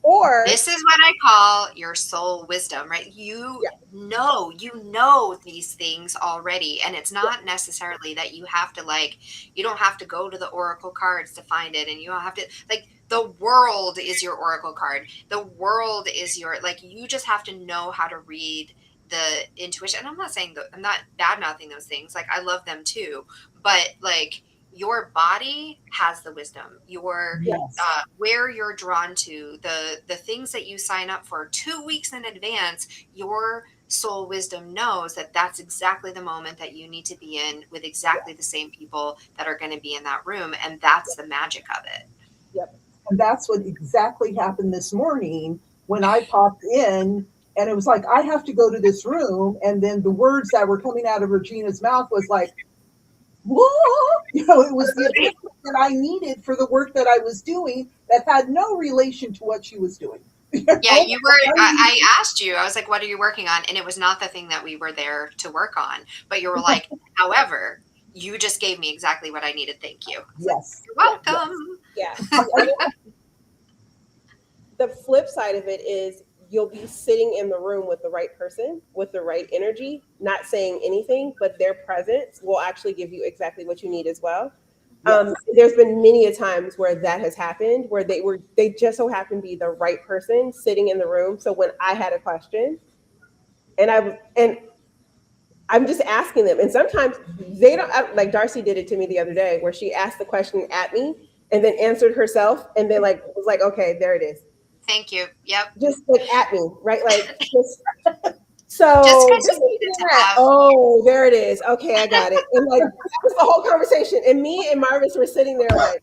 Or, This is what I call your soul wisdom, right? yeah, You know these things already. And it's yeah, not necessarily that you don't have to go to the oracle cards to find it. And you don't have to, like, the world is your oracle card. The world is you just have to know how to read the intuition, and I'm not saying I'm not bad mouthing those things. Like, I love them too, but like, your body has the wisdom. Your Yes. where you're drawn to, the things that you sign up for 2 weeks in advance, your soul wisdom knows that that's exactly the moment that you need to be in with exactly the same people that are going to be in that room, and that's the magic of it. Yep. And that's what exactly happened this morning when I popped in, and it was like, I have to go to this room. And then the words that were coming out of Regina's mouth was like, whoa, it was the epiphany that I needed for the work that I was doing that had no relation to what she was doing. Yeah, you were. I asked you. I was like, "What are you working on?" And it was not the thing that we were there to work on. But you were like, "However, you just gave me exactly what I needed. Thank you." Yes. You're welcome. Yeah. The flip side of it is you'll be sitting in the room with the right person, with the right energy, not saying anything, but their presence will actually give you exactly what you need as well. Yes. There's been many a times where that has happened, where they just so happen to be the right person sitting in the room. So when I had a question, and I'm just asking them, and sometimes they don't, like Darcy did it to me the other day, where she asked the question at me and then answered herself, and then like was like, okay, there it is, Thank you. Yep. just like at me, right? Like just Just so because this you is needed to that. have. Oh, there it is. Okay, I got it. And like that was the whole conversation. And me and Marvis were sitting there like,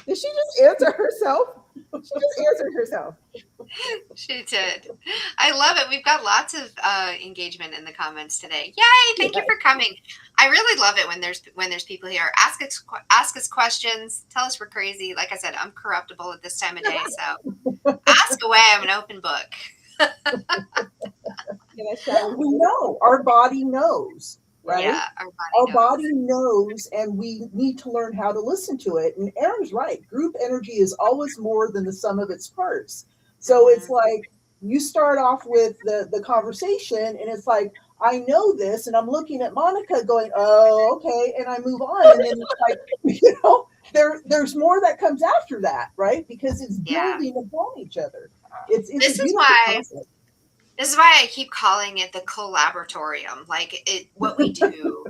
did she just answer herself? She just answered herself. She did. I love it. We've got lots of engagement in the comments today. Yay! Thank you for coming. I really love it when there's people here. Ask us questions. Tell us we're crazy. Like I said, I'm corruptible at this time of day, so ask away. I'm an open book. Yeah, we know. Our body knows, right? Yeah, our body knows, and we need to learn how to listen to it. And Erin's right. Group energy is always more than the sum of its parts. So it's like you start off with the conversation, and it's like, I know this, and I'm looking at Monica going, oh, okay, and I move on. And then it's like, there's more that comes after that, right? Because it's building upon each other. It's a beautiful concept. This is why I keep calling it the collaboratorium. Like what we do,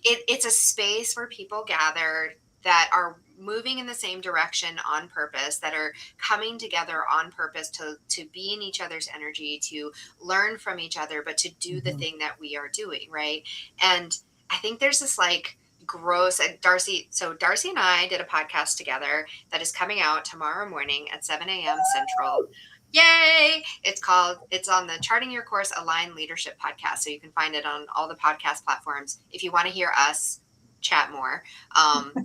it's a space where people gather that are moving in the same direction on purpose, that are coming together on purpose to be in each other's energy, to learn from each other, but to do the thing that we are doing, right? And I think there's this like gross, and Darcy and I did a podcast together that is coming out tomorrow morning at 7 a.m. Central. Yay! It's on the Charting Your Course Aligned Leadership podcast. So you can find it on all the podcast platforms. If you want to hear us chat more,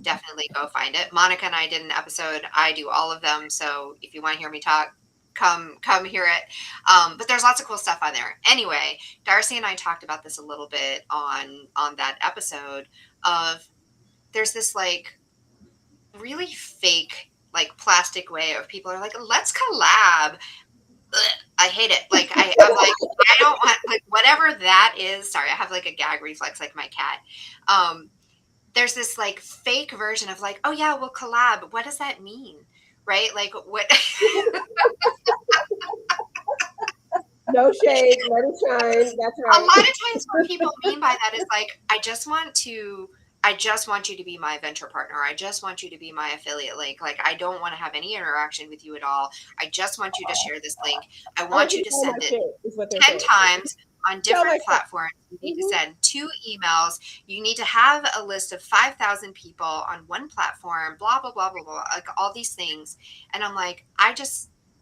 definitely go find it. Monica and I did an episode. I do all of them. So if you want to hear me talk, come hear it. But there's lots of cool stuff on there. Anyway, Darcy and I talked about this a little bit on that episode of there's this like really fake like plastic way of people are like, let's collab. Ugh, I hate it. Like I'm like, I don't want like whatever that is. Sorry, I have like a gag reflex like my cat. There's this like fake version of like, oh yeah, we'll collab. What does that mean? Right? Like what? No shade, let it shine. That's right. A lot of times what people mean by that is like, I just want you to be my venture partner. I just want you to be my affiliate link. Like, I don't want to have any interaction with you at all. I just want you to share this link. I want you to send it 10 times on different platforms. You need to send 2 emails. You need to have a list of 5,000 people on one platform, blah, blah, blah, blah, blah, like all these things. And I'm like,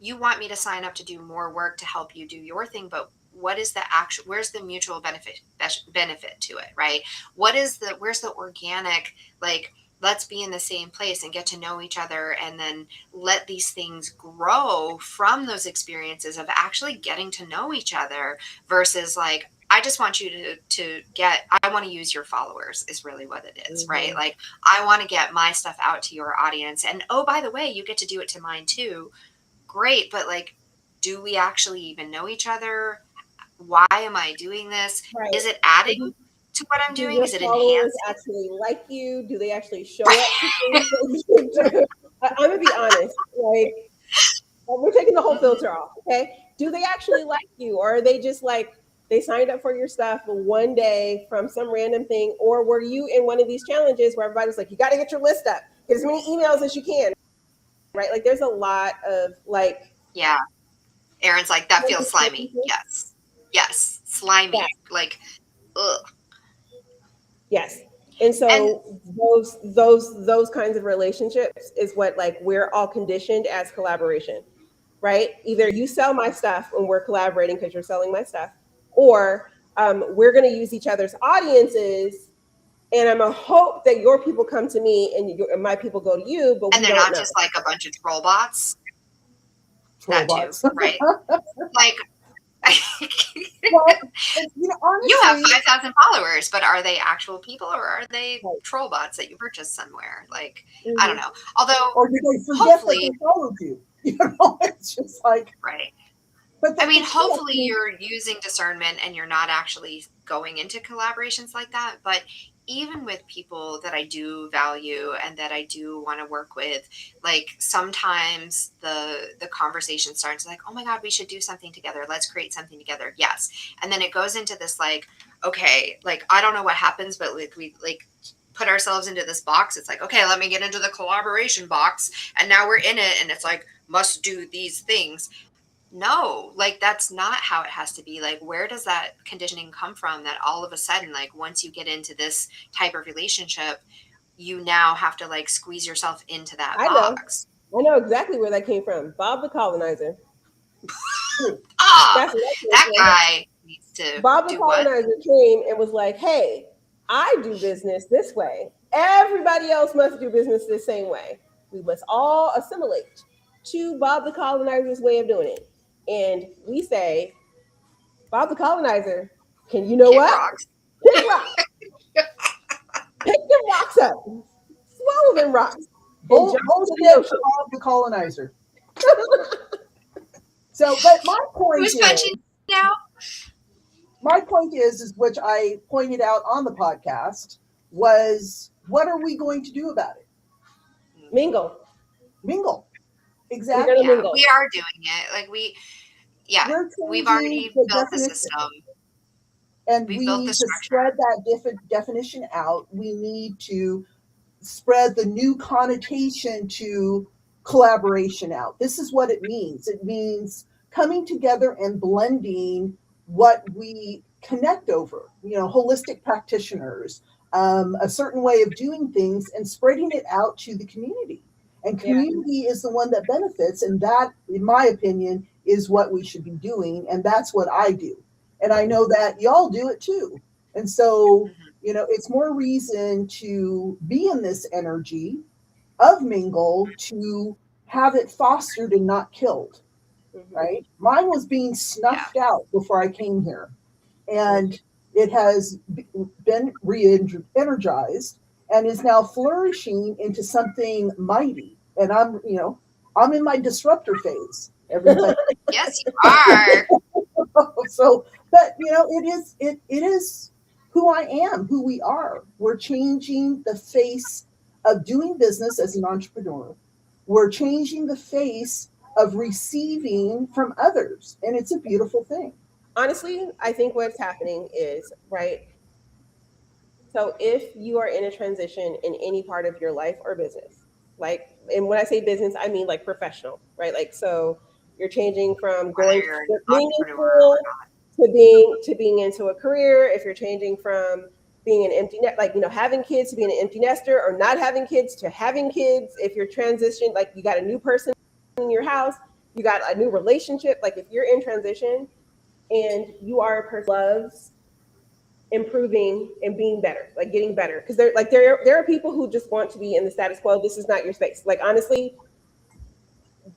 you want me to sign up to do more work to help you do your thing, but where's the mutual benefit to it, right? Where's the organic, like, let's be in the same place and get to know each other, and then let these things grow from those experiences of actually getting to know each other, versus like, I just want you I want to use your followers is really what it is, right? Like, I want to get my stuff out to your audience, and oh, by the way, you get to do it to mine too. Great, but like, do we actually even know each other? Why am I doing this? Right. Is it adding to what I'm doing? Is it enhancing? Actually like you? Do they actually show up to things? I'm gonna be honest. Like, we're taking the whole filter off. Okay, do they actually like you, or are they just like, They signed up for your stuff one day from some random thing, or were you in one of these challenges where everybody's like, you got to get your list up, get as many emails as you can, right? Like there's a lot of like, Yeah. Aaron's like, that feels slimy. Yes. Yes. Slimy. yes, Like, ugh. yes. And And so those kinds of relationships is what like we're all conditioned as collaboration, right? Either you sell my stuff and we're collaborating because you're selling my stuff, or we're going to use each other's audiences, and I'm a hope that your people come to me and my people go to you, but and we they're don't not know. just like a bunch of troll bots. Troll That too, bots. right? Like Well, you have honestly, 5,000 followers, but are they actual people or are they Right. troll bots that you purchased somewhere? Like, I don't Mhm. know. Although, or did they forget that hopefully, they followed you? It's just like, right. but I that mean, the key, I hopefully think, you're using discernment and you're not actually going into collaborations like that. But even with people that I do value and that I do want to work with, like sometimes the conversation starts like, oh my God, we should do something together. Let's create something together. Yes. And then it goes into this like, okay, like I don't know what happens, but like we like put ourselves into this box. It's like, okay, let me get into the collaboration box. And now we're in it and it's like, must do these things. No, like that's not how it has to be. Like, where does that conditioning come from that all of a sudden, like, once you get into this type of relationship, you now have to like squeeze yourself into that I box? know exactly where that came from. Bob the colonizer. Ah, That's what that came that from. guy needs to Bob the do what? colonizer came and was like, hey, I do business this way. Everybody else must do business the same way. We must all assimilate to Bob the colonizer's way of doing it. And we say, Bob the colonizer, can you know Kick what? rocks. Kick rocks. Pick them rocks up. Swallow them rocks. And jump hold into the it for ocean. Bob the colonizer. So, but Who's punching now? my point is which I pointed out on the podcast was, what are we going to do about it? Mingle. Mingle. We're gonna Exactly. Yeah, mingle. we are doing it. Like yeah, We're we've changing already the built the definition, system. and We've we built the need to structure. spread that definition out. We need to spread the new connotation to collaboration out. This is what it means. It means coming together and blending what we connect over, holistic practitioners, a certain way of doing things, and spreading it out to the community. And Yeah. community is the one that benefits. And that, in my opinion, is what we should be doing. And that's what I do. And I know that y'all do it too. And so, Mhm. it's more reason to be in this energy of mingle, to have it fostered and not killed, Mhm. right? Mine was being Yeah. snuffed out before I came here, and it has been re-energized and is now flourishing into something mighty. And I'm in my disruptor phase, everybody. Yes, you are. So, but it is who I am, who we are. We're changing the face of doing business as an entrepreneur. We're changing the face of receiving from others, and it's a beautiful thing. Honestly, I think what's happening is, right? So if you are in a transition in any part of your life or business, like, and when I say business, I mean like professional, right? Like, so you're changing from Whether going you're an to being in entrepreneur or school to being into a career, if you're changing from being an empty net, like, having kids to being an empty nester, or not having kids to having kids, if you're transitioning, like you got a new person in your house, you got a new relationship, like if you're in transition and you are a person who loves improving and being better, like getting better, because there are people who just want to be in the status quo. This is not your space. Like, honestly,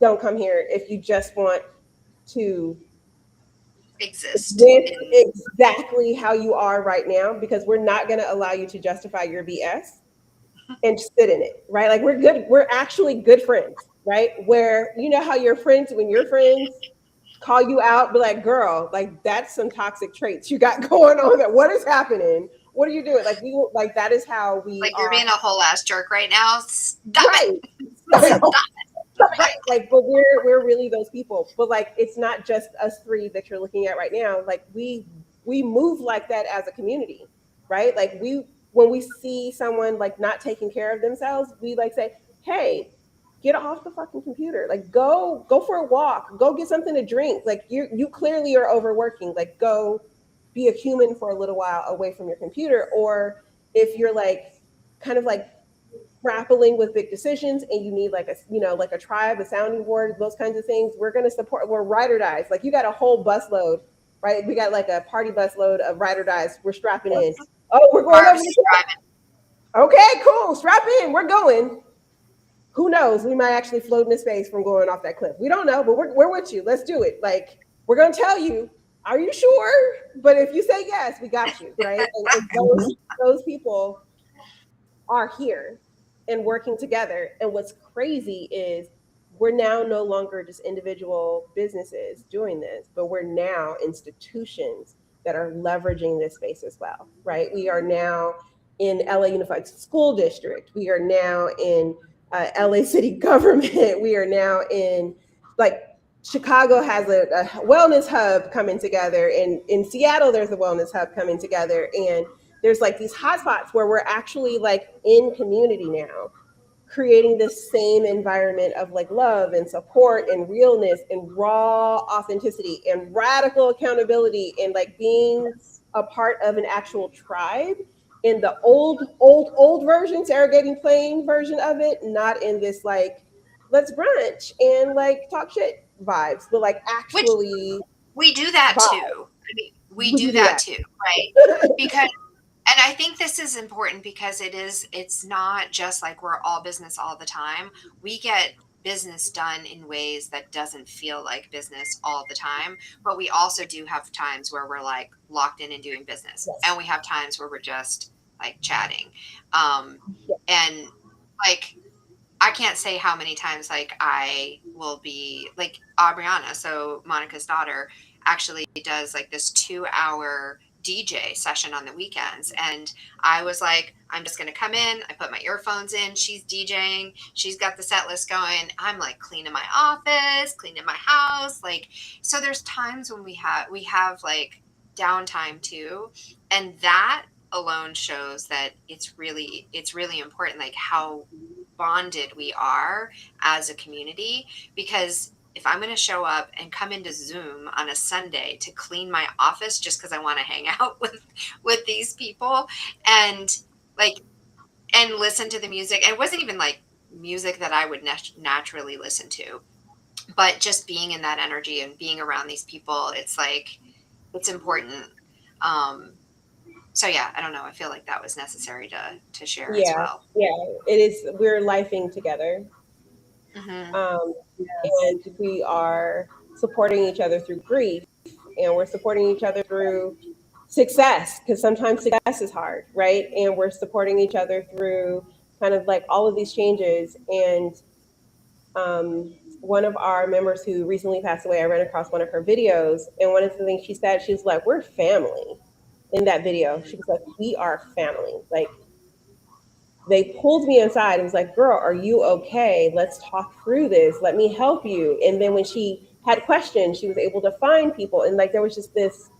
don't come here if you just want to exist exist in exactly how you are right now, because we're not going to allow you to justify your BS and sit in it, right? Like, we're actually good friends, right? Where, how your friends, when your friends call you out, be like, girl, like that's some toxic traits you got going on. That what is happening? What are you doing? Like that is how we like you're are, being a whole ass jerk right now. Stop right? it. I know. Stop Right. Like, but we're really those people. But like, it's not just us three that you're looking at right now. Like, we we move like that as a community, right? Like when we see someone like not taking care of themselves, we like say, hey, get off the fucking computer. Like go for a walk, go get something to drink. Like you clearly are overworking. Like go be a human for a little while away from your computer. Or if you're like kind of like grappling with big decisions and you need like a like a tribe, a sounding board, those kinds of things, we're going to support. We're ride or dies. Like you got a whole bus load, right? We got like a party bus load of ride or dies. We're strapping in. Oh, we're going over Barb's the driving. cliff. Okay, cool, strap in, we're going. Who knows, we might actually float into space from going off that cliff. We don't know, but we're with you. Let's do it. Like we're going to tell you, are you sure? But if you say yes, we got you, right? And Mhm. those people are here and working together. And what's crazy is we're now no longer just individual businesses doing this, but we're now institutions that are leveraging this space as well, right? We are now in LA Unified School District. We are now in LA City government. We are now in like Chicago has a wellness hub coming together, and in Seattle there's a wellness hub coming together, and there's like these hotspots where we're actually like in community now, creating this same environment of like love and support and realness and raw authenticity and radical accountability and like being Yes. a part of an actual tribe in the old version, Sarah Plain version of it, not in this like let's brunch and like talk shit vibes, but like Which actually we do that vibe. too. I mean, we We do do that that. too, right? Because and I think this is important because it's not just like we're all business all the time. We get business done in ways that doesn't feel like business all the time, but we also do have times where we're like locked in and doing business. Yes. And we have times where we're just like chatting. Um Yeah. and like I can't say how many times like I will be like Aubriana, so Monica's daughter, actually does like this 2 hour DJ session on the weekends. And I was like, I'm just gonna come in, I put my earphones in, she's DJing, she's got the set list going, I'm like cleaning my office, cleaning my house. Like so there's times when we have like downtime too. And that alone shows that it's really important like how bonded we are as a community. Because if I'm going to show up and come into Zoom on a Sunday to clean my office just because I want to hang out with these people and like and listen to the music, and it wasn't even like music that I would naturally listen to, but just being in that energy and being around these people, it's like it's important. Um, so yeah, I don't know. I feel like that was necessary to share as Yeah, well. yeah, it is. We're lifing together, Hmm. um, Yes. and we are supporting each other through grief, and we're supporting each other through success because sometimes success is hard, right? And we're supporting each other through kind of like all of these changes. And one of our members who recently passed away, I ran across one of her videos, and one of the things she said, she was like, "We're family." In that video, she was like, "We are family." Like they pulled me inside and was like, "Girl, are you okay? Let's talk through this. Let me help you." And then when she had questions, she was able to find people. And like there was just this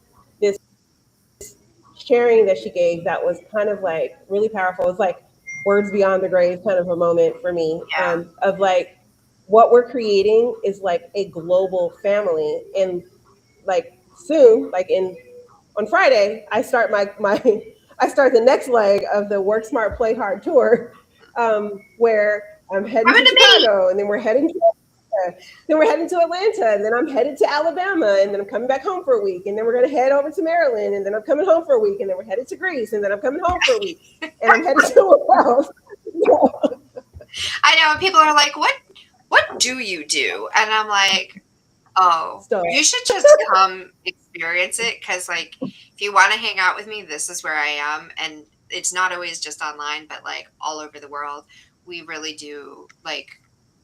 sharing that she gave that was kind of like really powerful. It's like words beyond the grave kind of a moment for me, Yeah. of like what we're creating is like a global family. And like soon, like in on Friday, I start my I start the next leg of the Work Smart Play Hard tour, where I'm heading Coming to to me. Chicago, and then we're heading to Atlanta, and then I'm headed to Alabama, and then I'm coming back home for a week, and then we're gonna head over to Maryland, and then I'm coming home for a week, and then we're headed to Greece, and then I'm coming home for a week, and I'm headed to Wales. I know, and people are like, what do you do? And I'm like, oh, So you should just come experience it because like if you want to hang out with me, this is where I am. And it's not always just online, but like all over the world. We really do like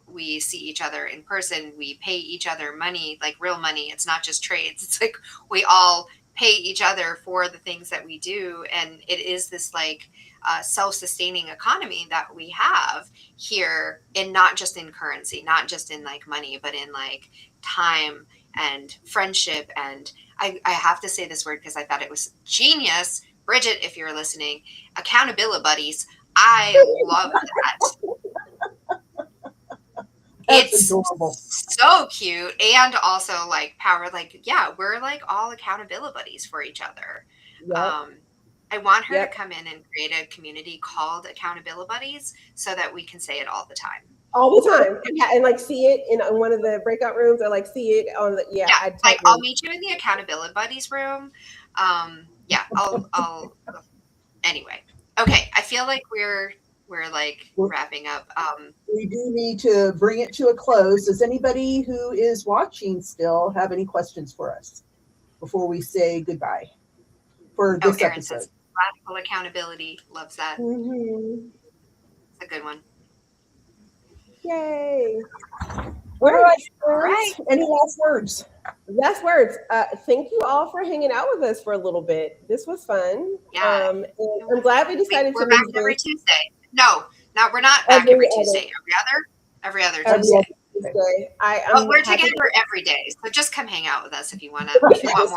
we see each other in person, we pay each other money, like real money. It's not just trades. It's like we all pay each other for the things that we do. And it is this like self-sustaining economy that we have here, in not just in currency, not just in like money, but in like time and friendship. And I have to say this word because I thought it was genius. Bridget, if you're listening, accountability buddies. I love that. That's It's adorable. so cute. And also like power, like, yeah, we're like all accountability buddies for each other. Yep. I want her Yep. to come in and create a community called accountability buddies so that we can say it all the time. All the time, and like see it in one of the breakout rooms, or like see it on the I Like totally. I'll meet you in the accountability buddies room. Yeah, I'll anyway. Okay, I feel like we're like wrapping up. We do need to bring it to a close. Does anybody who is watching still have any questions for us before we say goodbye for this Erin episode? says radical accountability. Loves that. Mm-hmm. It's a good one. Yay! All right. All right. Any last words? Last words. Thank you all for hanging out with us for a little bit. This was fun. Yeah. And I'm glad we decided We're to back move every this Tuesday. No, we're not back every Tuesday. Every other every Tuesday. Tuesday. But we're together every day. So just come hang out with us if you want more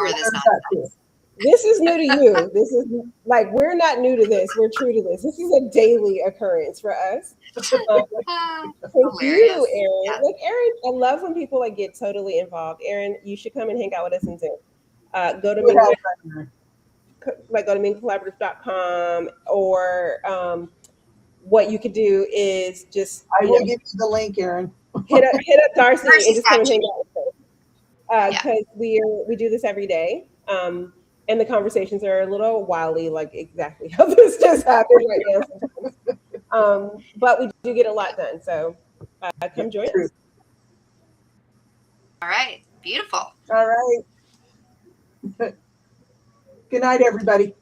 of this nonsense. This is new to you. This is like, we're not new to this. We're true to this. This is a daily occurrence for us. Thank you, Erin. Yes. Like, Erin, I love when people like get totally involved. Erin, you should come and hang out with us in Zoom. Go to mincollaborative.com, or what you could do is just I will give you the link, Erin. hit up Darcy and just come and hang out with us. Because we do this every day. And the conversations are a little wildly, like exactly how this just happened right now sometimes. But we do get a lot done. So come join us. All right. Beautiful. All right. Good night, everybody.